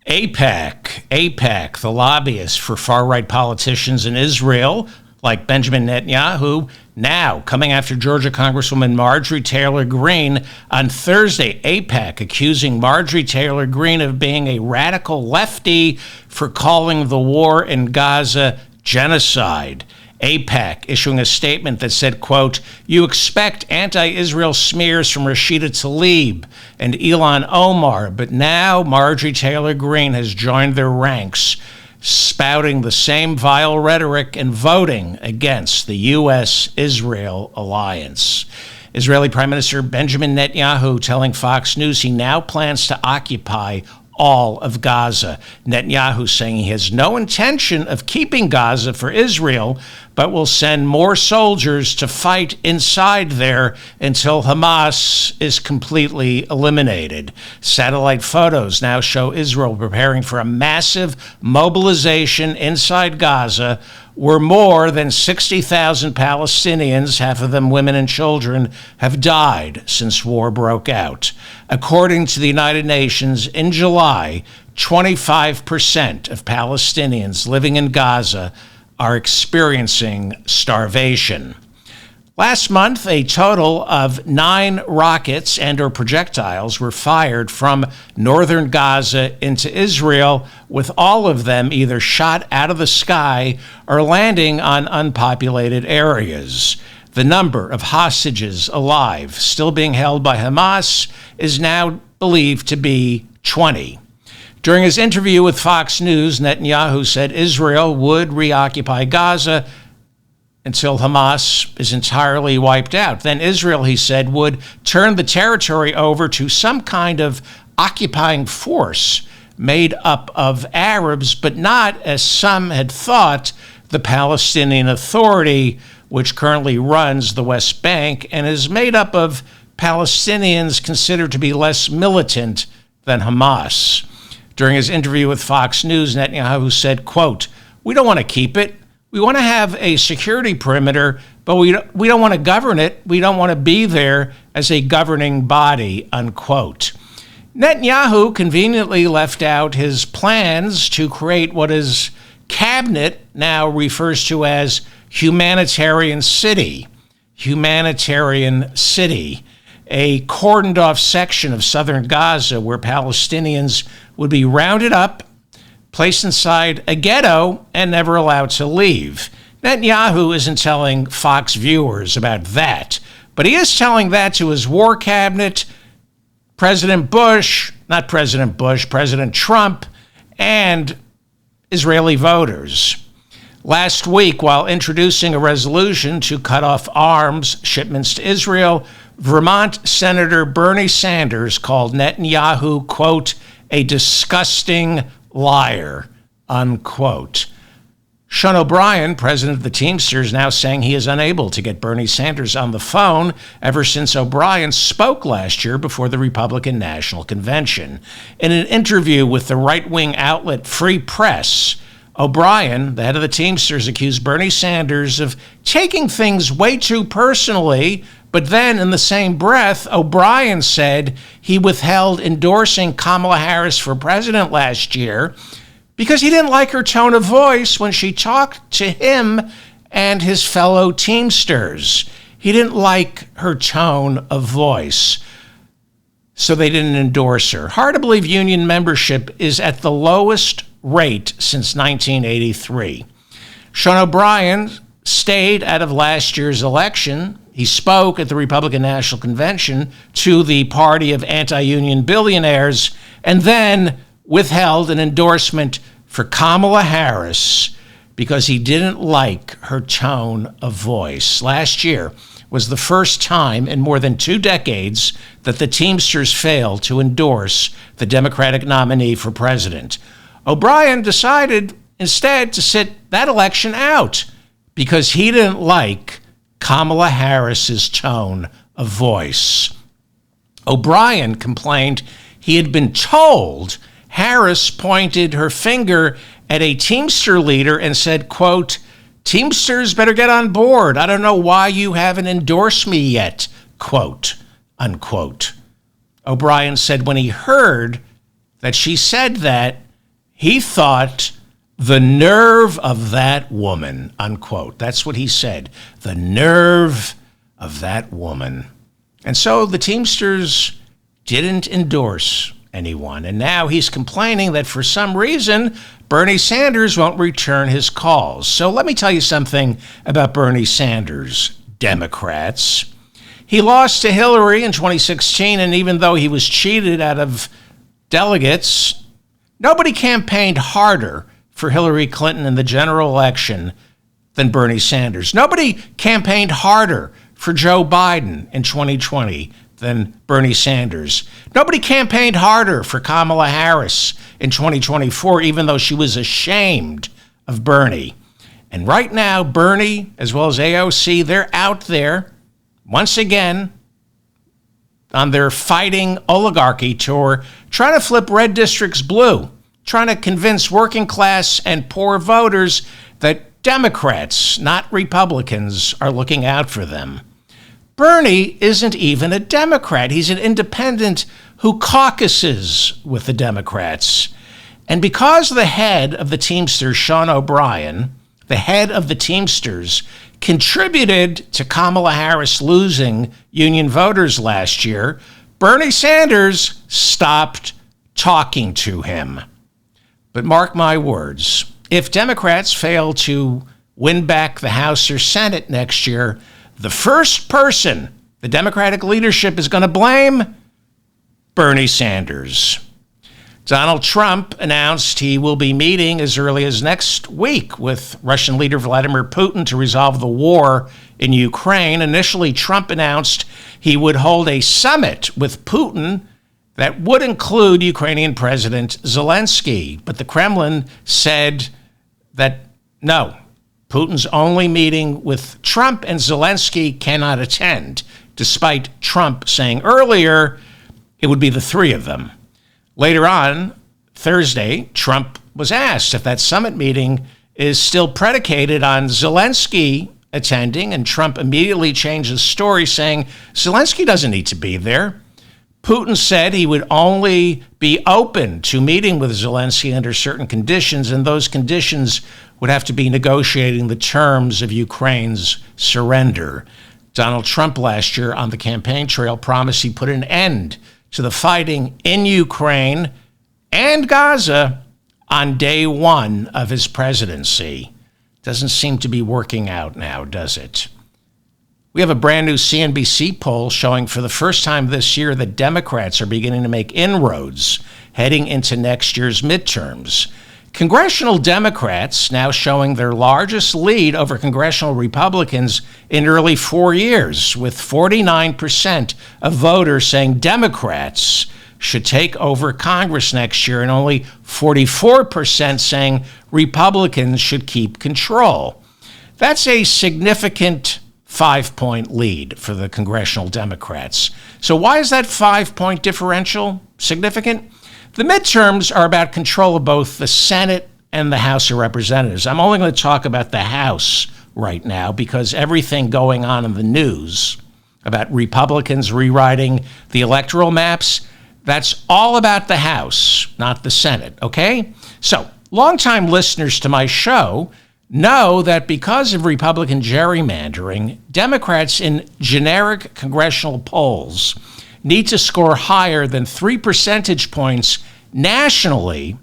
AIPAC, the lobbyists for far-right politicians in Israel, like Benjamin Netanyahu, now coming after Georgia Congresswoman Marjorie Taylor Greene. On Thursday, AIPAC accusing Marjorie Taylor Greene of being a radical lefty for calling the war in Gaza genocide. AIPAC issuing a statement that said, quote, "You expect anti-Israel smears from Rashida Tlaib and Ilhan Omar, but now Marjorie Taylor Greene has joined their ranks, spouting the same vile rhetoric and voting against the U.S.-Israel alliance." Israeli Prime Minister Benjamin Netanyahu telling Fox News he now plans to occupy all of Gaza. Netanyahu saying he has no intention of keeping Gaza for Israel, but will send more soldiers to fight inside there until Hamas is completely eliminated. Satellite photos now show Israel preparing for a massive mobilization inside Gaza, where more than 60,000 Palestinians, half of them women and children, have died since war broke out. According to the United Nations, in July, 25% of Palestinians living in Gaza are experiencing starvation. Last month, a total of 9 rockets and/or projectiles were fired from northern Gaza into Israel, with all of them either shot out of the sky or landing on unpopulated areas. The number of hostages alive still being held by Hamas is now believed to be 20. During his interview with Fox News, Netanyahu said Israel would reoccupy Gaza until Hamas is entirely wiped out. Then Israel, he said, would turn the territory over to some kind of occupying force made up of Arabs, but not, as some had thought, the Palestinian Authority, which currently runs the West Bank and is made up of Palestinians considered to be less militant than Hamas. During his interview with Fox News, Netanyahu said, quote, "We don't want to keep it. We want to have a security perimeter, but we don't want to govern it. We don't want to be there as a governing body," unquote. Netanyahu conveniently left out his plans to create what his cabinet now refers to as Humanitarian City. Humanitarian City, a cordoned off section of southern Gaza where Palestinians would be rounded up, placed inside a ghetto, and never allowed to leave. Netanyahu isn't telling Fox viewers about that, but he is telling that to his war cabinet, President Trump, and Israeli voters. Last week, while introducing a resolution to cut off arms shipments to Israel, Vermont Senator Bernie Sanders called Netanyahu, quote, "a disgusting liar," unquote. Sean O'Brien, president of the Teamsters, now saying he is unable to get Bernie Sanders on the phone ever since O'Brien spoke last year before the Republican National Convention. In an interview with the right-wing outlet Free Press, O'Brien, the head of the Teamsters, accused Bernie Sanders of taking things way too personally, but then in the same breath, O'Brien said he withheld endorsing Kamala Harris for president last year because he didn't like her tone of voice when she talked to him and his fellow Teamsters. He didn't like her tone of voice, so they didn't endorse her. Hard to believe union membership is at the lowest rate since 1983. Sean O'Brien stayed out of last year's election. He spoke at the Republican National Convention to the party of anti-union billionaires and then withheld an endorsement for Kamala Harris because he didn't like her tone of voice. Last year was the first time in more than 2 decades that the Teamsters failed to endorse the Democratic nominee for president. O'Brien decided instead to sit that election out because he didn't like Kamala Harris's tone of voice. O'Brien complained he had been told Harris pointed her finger at a Teamster leader and said, quote, "Teamsters better get on board. I don't know why you haven't endorsed me yet," quote, unquote. O'Brien said when he heard that she said that, He thought, the nerve of that woman, unquote. That's what he said. The nerve of that woman. And so the Teamsters didn't endorse anyone. And now he's complaining that for some reason, Bernie Sanders won't return his calls. So let me tell you something about Bernie Sanders, Democrats. He lost to Hillary in 2016, and even though he was cheated out of delegates, nobody campaigned harder for Hillary Clinton in the general election than Bernie Sanders. Nobody campaigned harder for Joe Biden in 2020 than Bernie Sanders. Nobody campaigned harder for Kamala Harris in 2024, even though she was ashamed of Bernie. And right now, Bernie, as well as AOC, they're out there once again on their fighting oligarchy tour, trying to flip red districts blue, trying to convince working class and poor voters that Democrats, not Republicans, are looking out for them. Bernie isn't even a Democrat. He's an independent who caucuses with the Democrats. And because the head of the Teamsters, Sean O'Brien, the head of the Teamsters, contributed to Kamala Harris losing union voters last year, Bernie Sanders stopped talking to him. But mark my words, if Democrats fail to win back the House or Senate next year, the first person the Democratic leadership is going to blame, Bernie Sanders. Donald Trump announced he will be meeting as early as next week with Russian leader Vladimir Putin to resolve the war in Ukraine. Initially, Trump announced he would hold a summit with Putin that would include Ukrainian President Zelensky. But the Kremlin said that no, Putin's only meeting with Trump and Zelensky cannot attend, despite Trump saying earlier it would be the three of them. Later on, Thursday, Trump was asked if that summit meeting is still predicated on Zelensky attending, and Trump immediately changed his story, saying Zelensky doesn't need to be there. Putin said he would only be open to meeting with Zelensky under certain conditions, and those conditions would have to be negotiating the terms of Ukraine's surrender. Donald Trump last year on the campaign trail promised he put an end to the fighting in Ukraine and Gaza on day one of his presidency. Doesn't seem to be working out now, does it? We have a brand new CNBC poll showing for the first time this year that Democrats are beginning to make inroads heading into next year's midterms. Congressional Democrats now showing their largest lead over congressional Republicans in nearly 4 years, with 49% of voters saying Democrats should take over Congress next year and only 44% saying Republicans should keep control. That's a significant 5-point lead for the congressional Democrats. So why is that 5-point differential significant? The midterms are about control of both the Senate and the House of Representatives. I'm only going to talk about the House right now because everything going on in the news about Republicans rewriting the electoral maps, that's all about the House, not the Senate, okay? So, longtime listeners to my show know that because of Republican gerrymandering, Democrats in generic congressional polls need to score higher than 3 percentage points nationally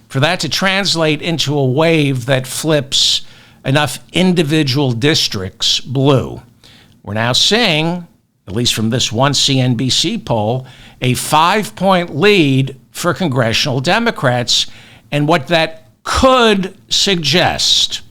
for that to translate into a wave that flips enough individual districts blue. We're now seeing, at least from this one CNBC poll, a 5-point lead for congressional Democrats. And what that could suggest,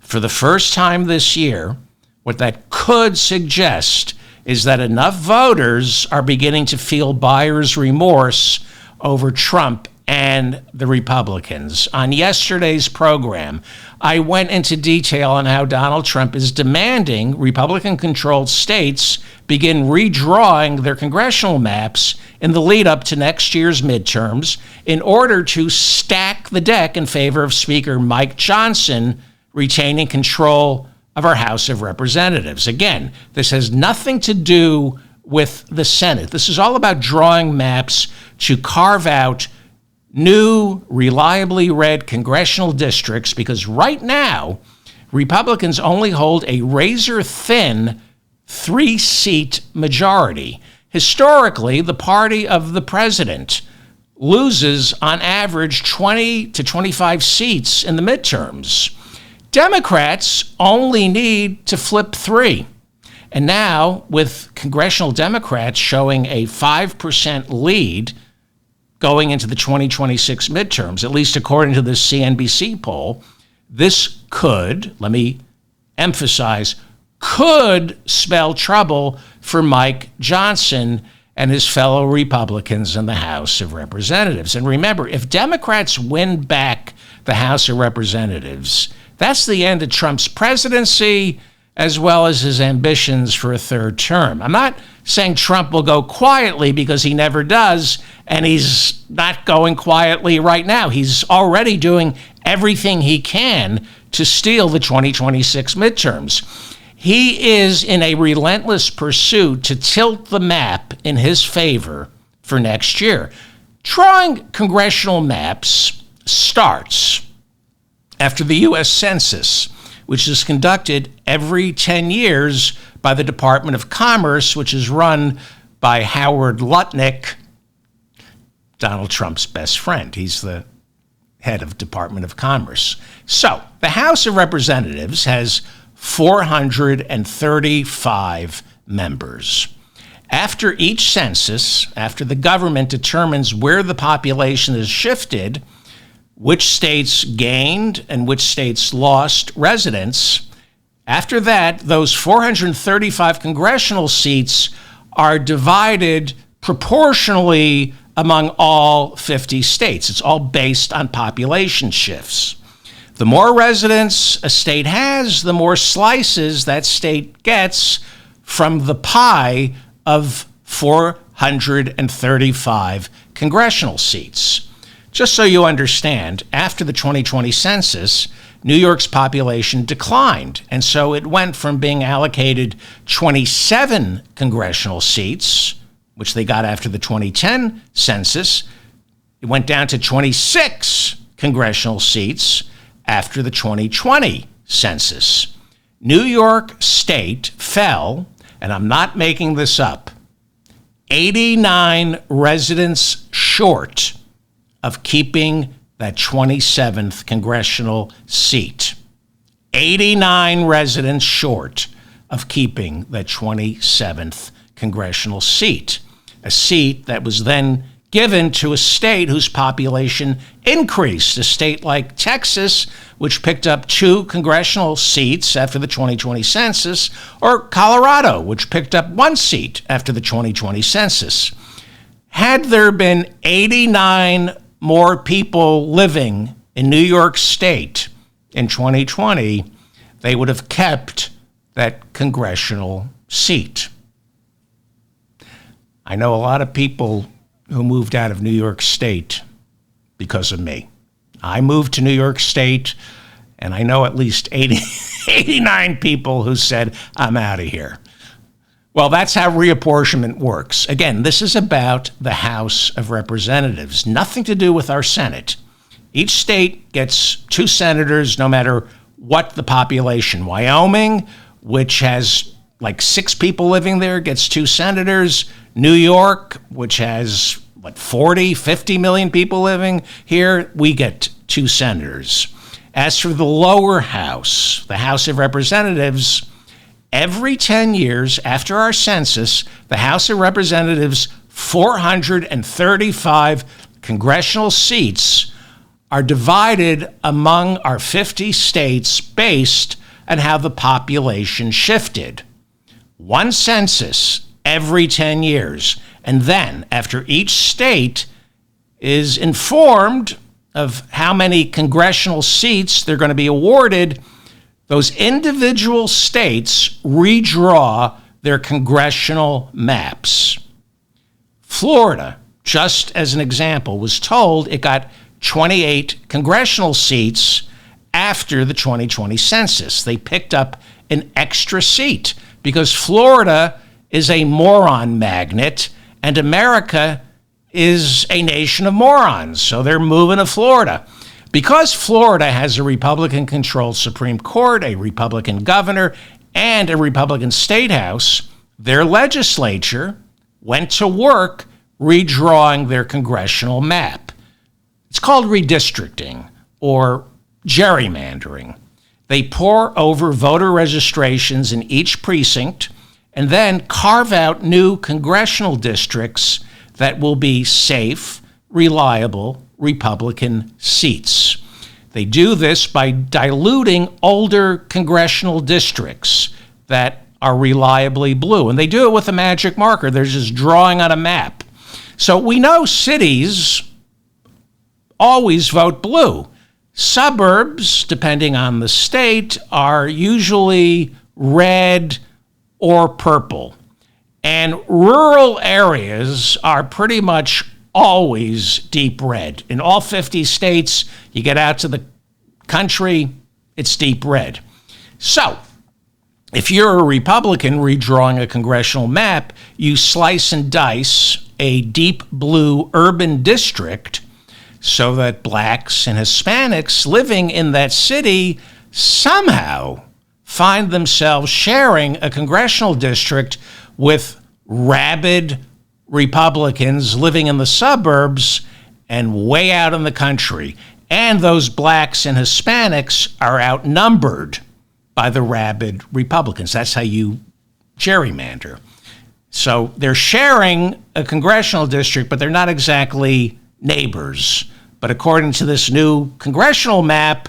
for the first time this year, what that could suggest is that enough voters are beginning to feel buyer's remorse over Trump and the Republicans. On yesterday's program, I went into detail on how Donald Trump is demanding Republican-controlled states begin redrawing their congressional maps in the lead up to next year's midterms in order to stack the deck in favor of Speaker Mike Johnson retaining control of our House of Representatives. Again, this has nothing to do with the Senate. This is all about drawing maps to carve out new, reliably read congressional districts, because right now, Republicans only hold a razor-thin 3-seat majority. Historically, the party of the president loses on average 20 to 25 seats in the midterms. Democrats only need to flip 3. And now, with congressional Democrats showing a 5% lead going into the 2026 midterms, at least according to this CNBC poll, this could, let me emphasize, could spell trouble for Mike Johnson and his fellow Republicans in the House of Representatives. And remember, if Democrats win back the House of Representatives, that's the end of Trump's presidency, as well as his ambitions for a third term. I'm not saying Trump will go quietly, because he never does, and he's not going quietly right now. He's already doing everything he can to steal the 2026 midterms. He is in a relentless pursuit to tilt the map in his favor for next year. Drawing congressional maps starts after the U.S. Census, which is conducted every 10 years by the Department of Commerce, which is run by Howard Lutnick, Donald Trump's best friend. He's the head of Department of Commerce. So the House of Representatives has 435 members. After each census, after the government determines where the population is shifted, which states gained and which states lost residents, after that, those 435 congressional seats are divided proportionally among all 50 states. It's all based on population shifts. The more residents a state has, the more slices that state gets from the pie of 435 congressional seats. Just so you understand, after the 2020 census, New York's population declined, and so it went from being allocated 27 congressional seats, which they got after the 2010 census. It went down to 26 congressional seats after the 2020 census. New York State fell, and I'm not making this up, 89 residents short of keeping that 27th congressional seat. 89 residents short of keeping that 27th congressional seat, a seat that was then given to a state whose population increased, a state like Texas, which picked up 2 congressional seats after the 2020 census, or Colorado, which picked up 1 seat after the 2020 census. Had there been 89 more people living in New York State in 2020, they would have kept that congressional seat. I know a lot of people who moved out of New York State because of me. I moved to New York State, and I know at least 89 people who said, I'm out of here. Well, that's how reapportionment works. Again, this is about the House of Representatives, nothing to do with our Senate. Each state gets 2 senators, no matter what the population. Wyoming, which has like 6 people living there, gets 2 senators. New York, which has, 40, 50 million people living here, we get 2 senators. As for the lower house, the House of Representatives, every 10 years after our census, the House of Representatives' 435 congressional seats are divided among our 50 states based on how the population shifted. 1 census every 10 years. And then, after each state is informed of how many congressional seats they're going to be awarded, those individual states redraw their congressional maps. Florida, just as an example, was told it got 28 congressional seats after the 2020 census. They picked up an extra seat because Florida is a moron magnet and America is a nation of morons, so they're moving to Florida. Because Florida has a Republican-controlled Supreme Court, a Republican governor, and a Republican state house, their legislature went to work redrawing their congressional map. It's called redistricting or gerrymandering. They pore over voter registrations in each precinct and then carve out new congressional districts that will be safe, reliable Republican seats. They do this by diluting older congressional districts that are reliably blue. And they do it with a magic marker. They're just drawing on a map. So we know cities always vote blue. Suburbs, depending on the state, are usually red or purple. And rural areas are pretty much always deep red. In all 50 states, you get out to the country, it's deep red. So, if you're a Republican redrawing a congressional map, you slice and dice a deep blue urban district so that blacks and Hispanics living in that city somehow find themselves sharing a congressional district with rabid Republicans living in the suburbs and way out in the country. And those blacks and Hispanics are outnumbered by the rabid Republicans. That's how you gerrymander. So they're sharing a congressional district, but they're not exactly neighbors. But according to this new congressional map,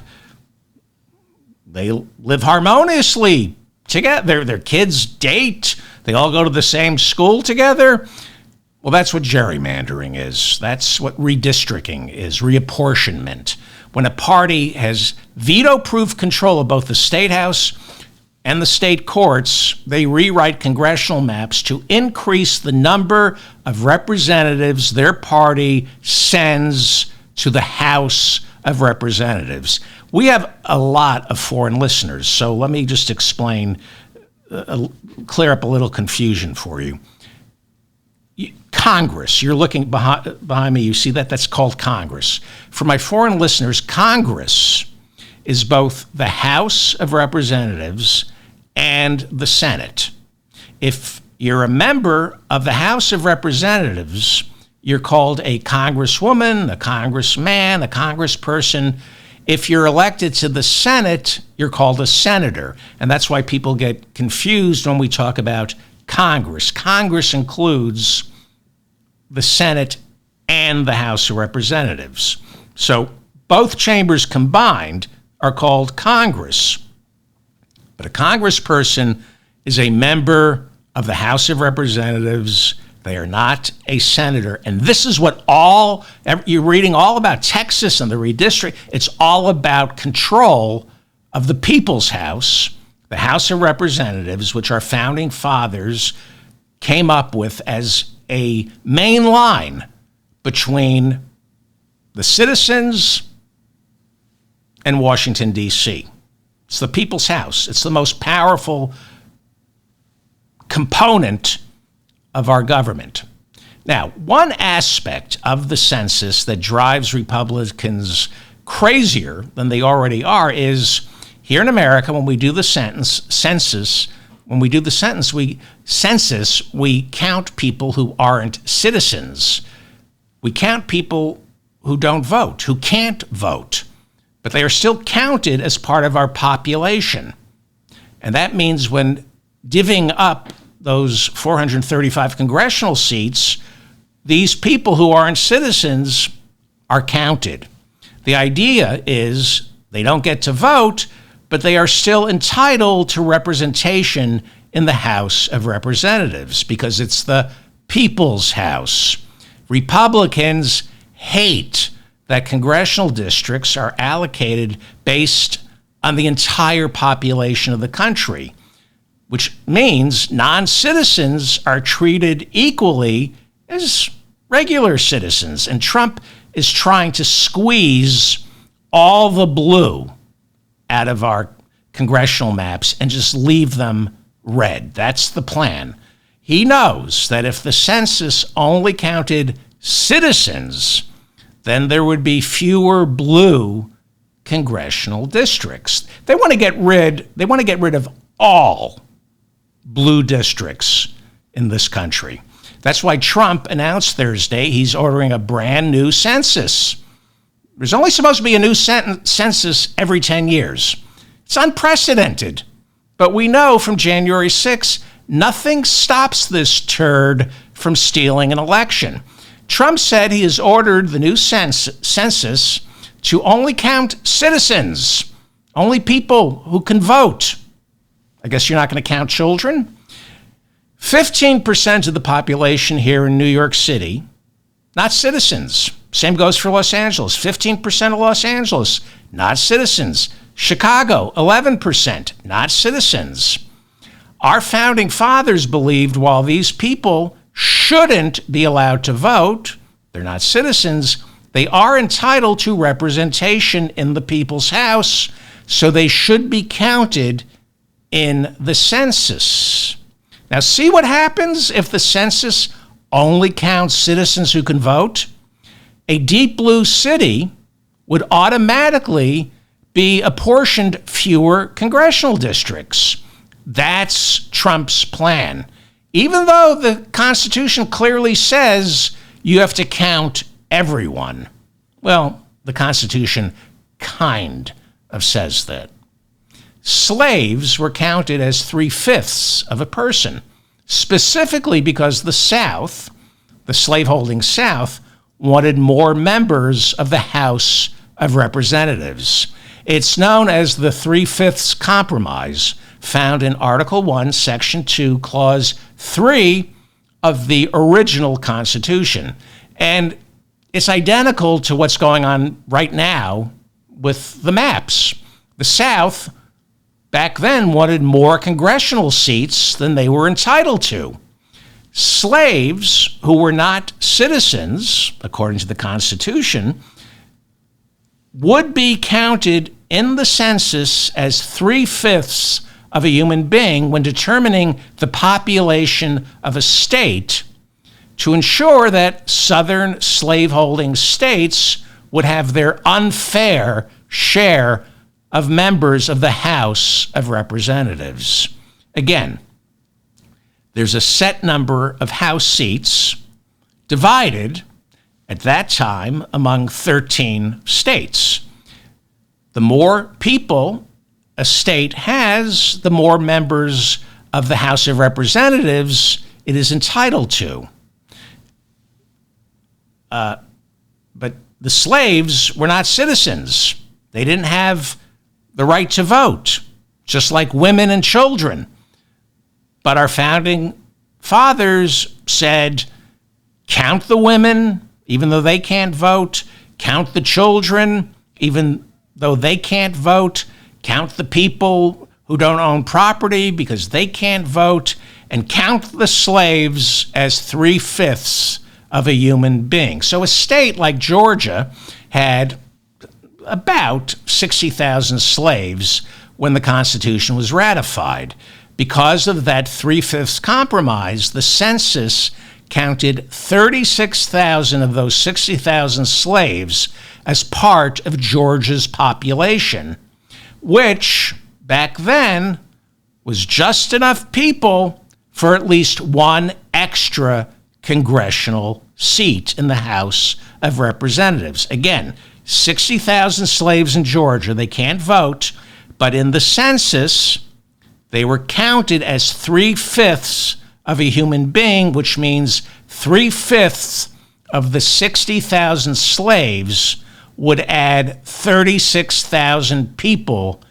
they live harmoniously together. Their kids date. They all go to the same school together. Well, that's what gerrymandering is. That's what redistricting is, reapportionment. When a party has veto-proof control of both the state house and the state courts, they rewrite congressional maps to increase the number of representatives their party sends to the House of Representatives. We have a lot of foreign listeners, so let me just explain, clear up a little confusion for you. Congress, you're looking behind me, you see that? That's called Congress. For my foreign listeners, Congress is both the House of Representatives and the Senate. If you're a member of the House of Representatives, you're called a congresswoman, a congressman, a congressperson. If you're elected to the Senate, you're called a senator. And that's why people get confused when we talk about Congress. Congress includes the Senate and the House of Representatives. So both chambers combined are called Congress. But a congressperson is a member of the House of Representatives. They are not a senator. And this is what you're reading all about Texas and the redistrict. It's all about control of the People's House, the House of Representatives, which our founding fathers came up with as a main line between the citizens and Washington, D.C. It's the People's House. It's the most powerful component of our government. Now, one aspect of the census that drives Republicans crazier than they already are is here in America, when we do the census, we count people who aren't citizens. We count people who don't vote, who can't vote, but they are still counted as part of our population. And that means when divvying up those 435 congressional seats, these people who aren't citizens are counted. The idea is they don't get to vote, but they are still entitled to representation in the House of Representatives because it's the People's House. Republicans hate that congressional districts are allocated based on the entire population of the country, which means non-citizens are treated equally as regular citizens. And Trump is trying to squeeze all the blue out of our congressional maps and just leave them red. That's the plan. He knows that if the census only counted citizens, then there would be fewer blue congressional districts. They want to get rid of all blue districts in this country. That's why Trump announced Thursday he's ordering a brand new census. There's only supposed to be a new census every 10 years. It's unprecedented. But we know from January 6th, nothing stops this turd from stealing an election. Trump said he has ordered the new census to only count citizens, only people who can vote. I guess you're not going to count children? 15% of the population here in New York City, not citizens. Same goes for Los Angeles. 15% of Los Angeles, not citizens. Chicago, 11%, not citizens. Our founding fathers believed while these people shouldn't be allowed to vote, they're not citizens, they are entitled to representation in the people's house, so they should be counted in the census. Now, see what happens if the census only counts citizens who can vote? A deep blue city would automatically be apportioned fewer congressional districts. That's Trump's plan. Even though the Constitution clearly says you have to count everyone. Well, the Constitution kind of says that. Slaves were counted as 3/5 of a person, specifically because the South, the slaveholding South, wanted more members of the House of Representatives. It's known as the 3/5 Compromise, found in Article 1, Section 2, Clause 3 of the original Constitution. And it's identical to what's going on right now with the maps. The South, back then, wanted more congressional seats than they were entitled to. Slaves who were not citizens, according to the Constitution, would be counted in the census as 3/5 of a human being when determining the population of a state to ensure that southern slaveholding states would have their unfair share of members of the House of Representatives. Again, there's a set number of House seats divided at that time among 13 states. The more people a state has, the more members of the House of Representatives it is entitled to. But the slaves were not citizens. They didn't have the right to vote, just like women and children. But our founding fathers said, count the women, even though they can't vote, count the children, even though they can't vote, count the people who don't own property because they can't vote, and count the slaves as 3/5 of a human being. So a state like Georgia had about 60,000 slaves when the Constitution was ratified. Because of that 3/5 compromise, the census counted 36,000 of those 60,000 slaves as part of Georgia's population, which back then was just enough people for at least one extra congressional seat in the House of Representatives. Again, 60,000 slaves in Georgia, they can't vote, but in the census, they were counted as 3/5 of a human being, which means 3/5 of the 60,000 slaves would add 36,000 people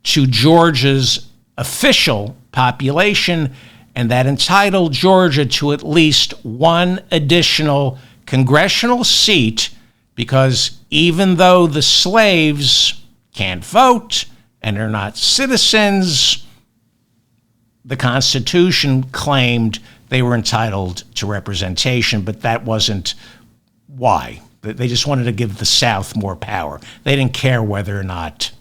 to Georgia's official population, and that entitled Georgia to at least one additional congressional seat, because even though the slaves can't vote and are not citizens, the Constitution claimed they were entitled to representation, but that wasn't why. They just wanted to give the South more power. They didn't care whether or not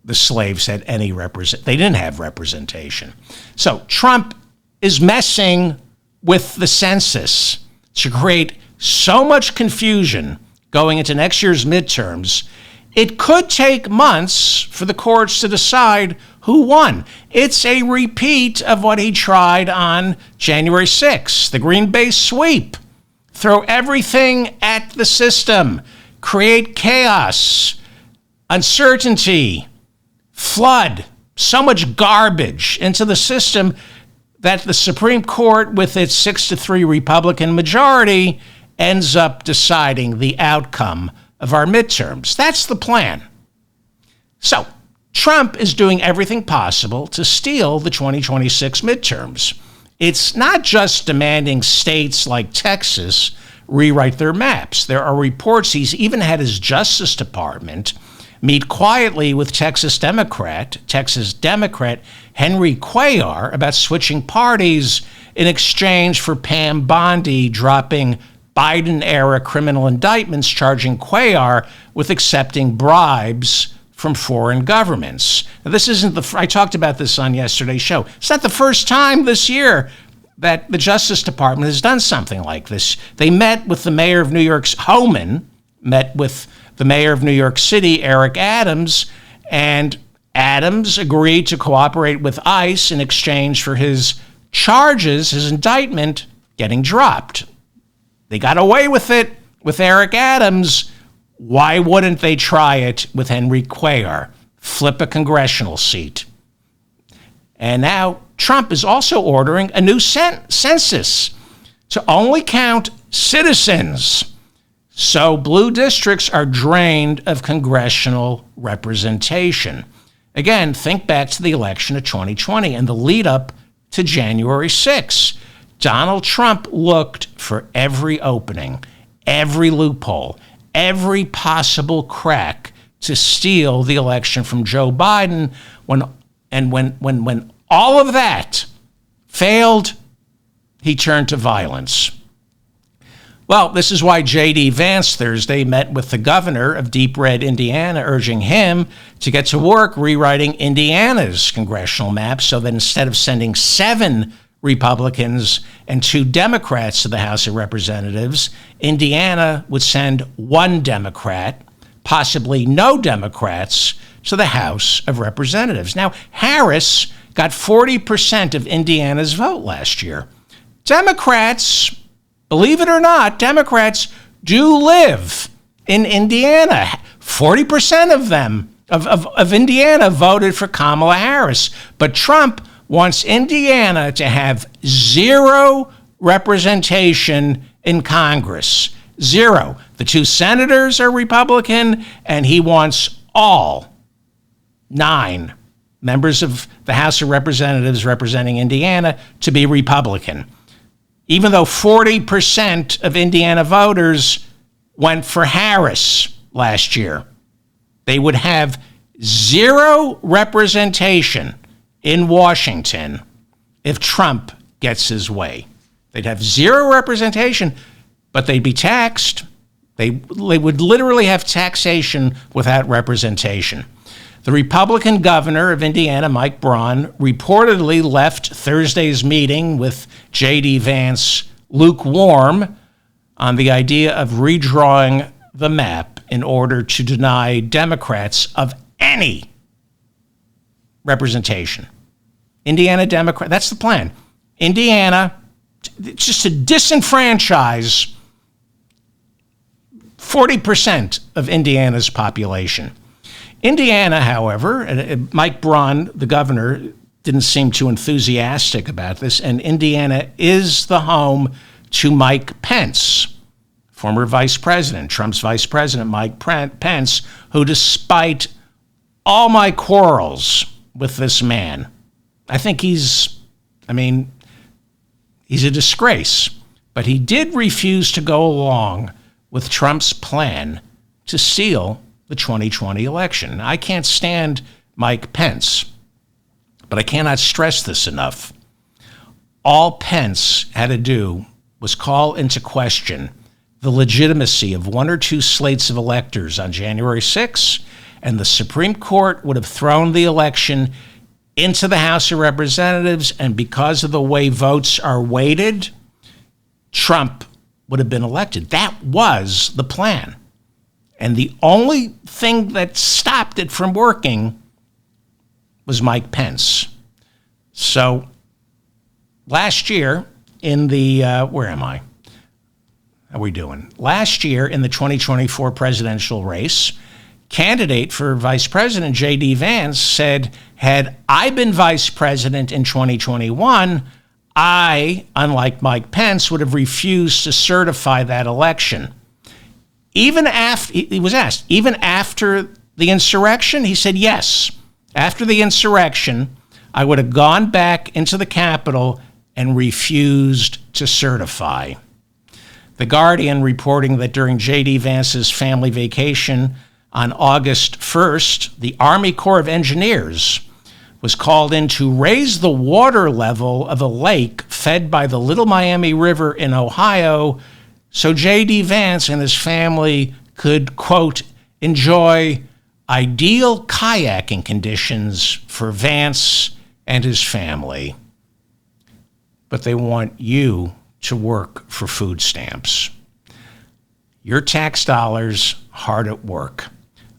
the slaves had any they didn't have representation. So Trump is messing with the census to create so much confusion going into next year's midterms, it could take months for the courts to decide who won. It's a repeat of what he tried on January 6th, the Green Bay sweep. Throw everything at the system, create chaos, uncertainty, flood so much garbage into the system that the Supreme Court, with its 6-3 Republican majority, ends up deciding the outcome of our midterms. That's the plan. So, Trump is doing everything possible to steal the 2026 midterms. It's not just demanding states like Texas rewrite their maps. There are reports he's even had his Justice Department meet quietly with Texas Democrat Henry Cuellar about switching parties in exchange for Pam Bondi dropping Biden-era criminal indictments charging Cuellar with accepting bribes from foreign governments. Now, this isn't I talked about this on yesterday's show. It's not the first time this year that the Justice Department has done something like this. They met with the mayor of New York's Homan, met with the mayor of New York City, Eric Adams, and Adams agreed to cooperate with ICE in exchange for his charges, his indictment, getting dropped. They got away with it with Eric Adams. Why wouldn't they try it with Henry Cuellar? Flip a congressional seat. And now Trump is also ordering a new census to only count citizens. So blue districts are drained of congressional representation. Again, think back to the election of 2020 and the lead up to January 6th. Donald Trump looked for every opening, every loophole, every possible crack to steal the election from Joe Biden. When all of that failed, he turned to violence. Well, this is why J.D. Vance Thursday met with the governor of Deep Red, Indiana, urging him to get to work rewriting Indiana's congressional map so that instead of sending 7 Republicans and 2 Democrats to the House of Representatives, Indiana would send 1 Democrat, possibly no Democrats, to the House of Representatives. Now, Harris got 40% of Indiana's vote last year. Democrats, believe it or not, Democrats do live in Indiana. 40% of them, of Indiana, voted for Kamala Harris. But Trump wants Indiana to have 0 representation in Congress. 0. The 2 senators are Republican, and he wants all 9 members of the House of Representatives representing Indiana to be Republican. Even though 40% of Indiana voters went for Harris last year, they would have 0 representation in Washington if Trump gets his way. They'd have 0 representation, but they'd be taxed. They would literally have taxation without representation. The Republican governor of Indiana, Mike Braun, reportedly left Thursday's meeting with J.D. Vance lukewarm on the idea of redrawing the map in order to deny Democrats of any representation. Indiana Democrat, that's the plan. Indiana, just to disenfranchise 40% of Indiana's population. Indiana, however, Mike Braun, the governor, didn't seem too enthusiastic about this, and Indiana is the home to Mike Pence, former vice president, Trump's vice president, Mike Pence, who, despite all my quarrels with this man, I think he's a disgrace, but he did refuse to go along with Trump's plan to steal the 2020 election. I can't stand Mike Pence, but I cannot stress this enough. All Pence had to do was call into question the legitimacy of 1 or 2 slates of electors on January 6th, and the Supreme Court would have thrown the election into the House of Representatives, and because of the way votes are weighted, Trump would have been elected. That was the plan. And the only thing that stopped it from working was Mike Pence. So last year in the, where am I? How are we doing? Last year in the 2024 presidential race, candidate for vice president J.D. Vance said, had I been vice president in 2021, I, unlike Mike Pence, would have refused to certify that election. Even after, he was asked, even after the insurrection, he said, yes. After the insurrection, I would have gone back into the Capitol and refused to certify. The Guardian reporting that during J.D. Vance's family vacation on August 1st, the Army Corps of Engineers was called in to raise the water level of a lake fed by the Little Miami River in Ohio so J.D. Vance and his family could, quote, enjoy ideal kayaking conditions for Vance and his family. But they want you to work for food stamps. Your tax dollars hard at work.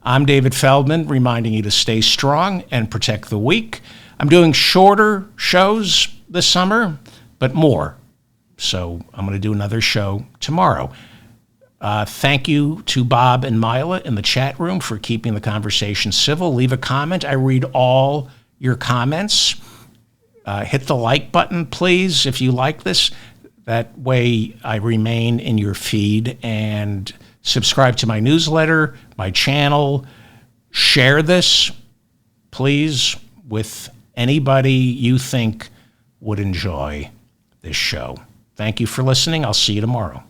I'm David Feldman, reminding you to stay strong and protect the weak. I'm doing shorter shows this summer, but more. So I'm going to do another show tomorrow. Thank you to Bob and Mila in the chat room for keeping the conversation civil. Leave a comment. I read all your comments. Hit the like button, please, if you like this. That way I remain in your feed. And subscribe to my newsletter, my channel. Share this, please, with anybody you think would enjoy this show. Thank you for listening. I'll see you tomorrow.